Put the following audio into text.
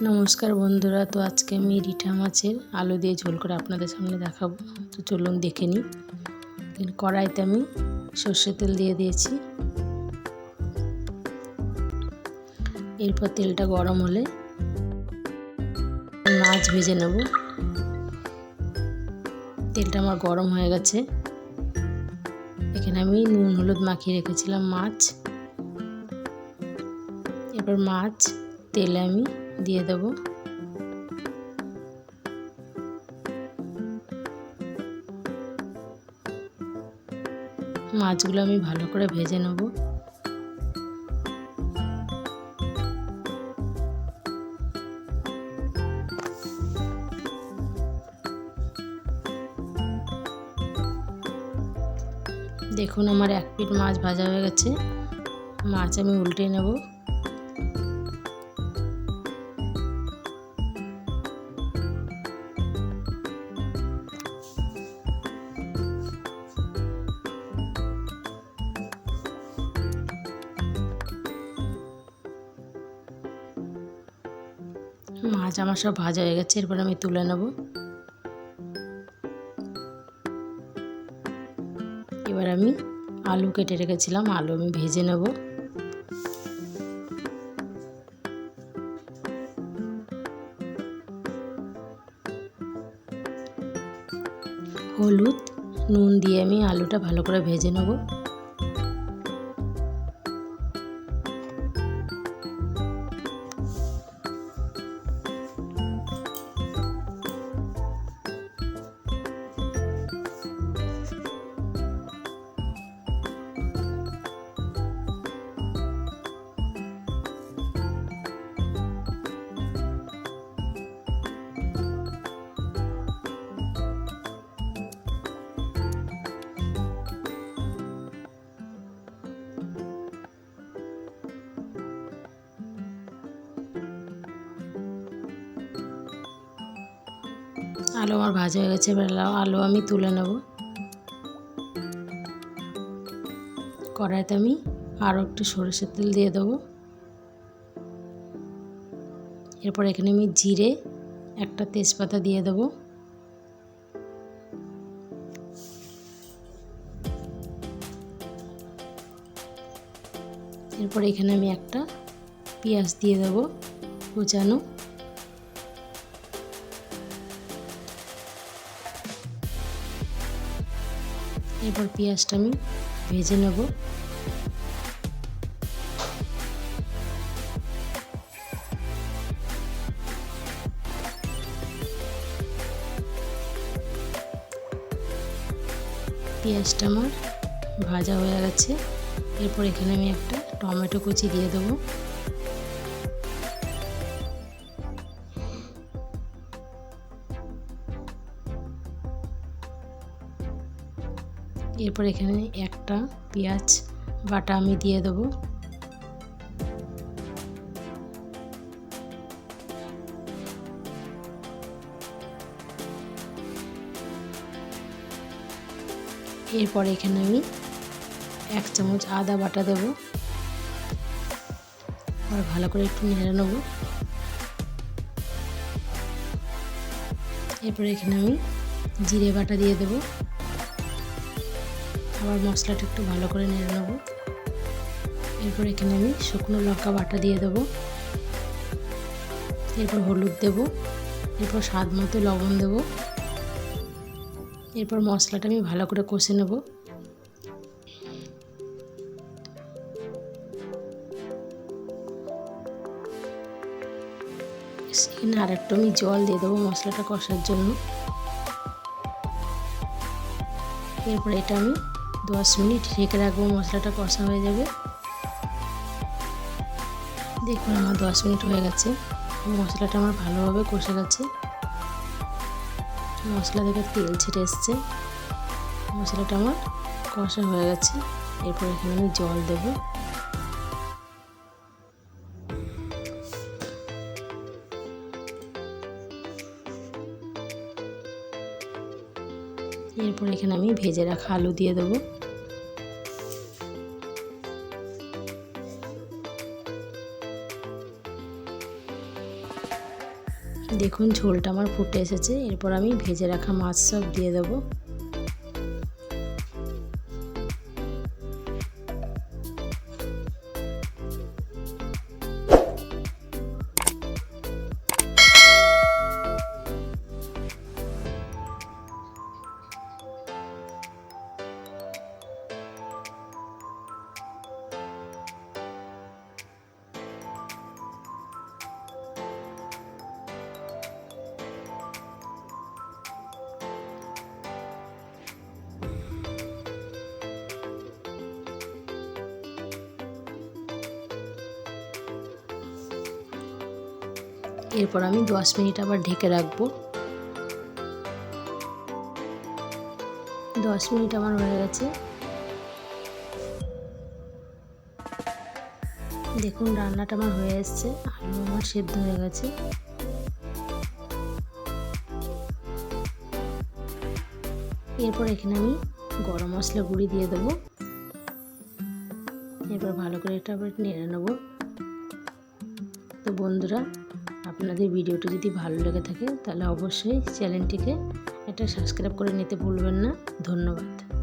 নমস্কার বন্ধুরা, তো আজকে আমি রিঠা মাছের আলু দিয়ে ঝোল করে আপনাদের সামনে দেখাবো। তো চলুন দেখে নিই। কড়াইতে আমি সর্ষের তেল দিয়ে দিয়েছি। এরপর তেলটা গরম হলে মাছ ভেজে নেব। তেলটা আমার গরম হয়ে গেছে। এখানে আমি নুন হলুদ মাখিয়ে রেখেছিলাম মাছ। এরপর মাছ তেলে আমি দিয়ে দেবো। মাছগুলো আমি ভালো করে ভেজে নেব। দেখুন আমার এক পিঠ মাছ ভাজা হয়ে গেছে। মাছ আমি উল্টে নেব। মাছ আমার সব ভাজা হয়ে গেছে। এরপর আমি তুলে নেব। এবার আমি আলু কেটে রেখেছিলাম, আলু আমি ভেজে নেব। হলুদ নুন দিয়ে আমি আলুটা ভালো করে ভেজে নেব। আলু আমার ভাজা হয়ে গেছে। এবার আলু আমি তুলে নেব। কড়াইতে আমি আরও একটু সরষের তেল দিয়ে দেবো। এরপর এখানে আমি জিরে একটা তেজপাতা দিয়ে দেবো। এরপর এখানে আমি একটা পেঁয়াজ দিয়ে দেবো কুচানো। এরপর পেঁয়াজটা আমি ভেজে নেব। পেঁয়াজটা আমার ভাজা হয়ে গেছে। এরপর এখানে আমি একটা টমেটো কুচি দিয়ে দেবো। এরপর এখানে একটা পেঁয়াজ বাটা আমি দিয়ে দেবো। এরপর এখানে আমি 1 চামচ আদা বাটা দেবো। আর ভালো করে একটু নেড়ে নেব। এরপর এখানে আমি জিরে বাটা দিয়ে দেবো। আবার মশলাটা একটু ভালো করে নেড়ে নেব। এরপর এখানে আমি শুকনো লঙ্কা বাটা দিয়ে দেবো। এরপর হলুদ দেব। এরপর স্বাদ মতো লবণ দেব। এরপর মশলাটা আমি ভালো করে কষে নেব। এখানে আরেকটু আমি জল দিয়ে দেবো মশলাটা কষার জন্য। এরপর এটা আমি 10 মিনিট ঢেকে রাখবো। মশলাটা কষা হয়ে যাবে। দেখুন আমার 10 মিনিট হয়ে গেছে। মশলাটা আমার ভালোভাবে কষে গেছে। মশলা থেকে তেল ছেড়ে এসছে। মশলাটা আমার কষা হয়ে গেছে। এরপর এখানে আমি জল দেব। এরপর এখানে আমি ভেজে রাখা আলু দিয়ে দেবো। দেখুন ঝোলটা আমার ফুটে এসেছে। এরপর আমি ভেজে রাখা মাছ সব দিয়ে দেবো। এরপর আমি 10 মিনিট আবার ঢেকে রাখবো। 10 মিনিট আমার হয়ে গেছে। দেখুন রান্নাটা আমার হয়ে এসছে, আলু আমার সেদ্ধ হয়ে গেছে। এরপর এখানে আমি গরম মশলা গুঁড়ি দিয়ে দেবো। এরপর ভালো করে এটা আবার নেড়ে নেবো। তো বন্ধুরা, আপনাদের ভিডিওটি যদি ভালো লেগে থাকে তাহলে অবশ্যই চ্যানেলটিকে একটা সাবস্ক্রাইব করে নিতে ভুলবেন না। ধন্যবাদ।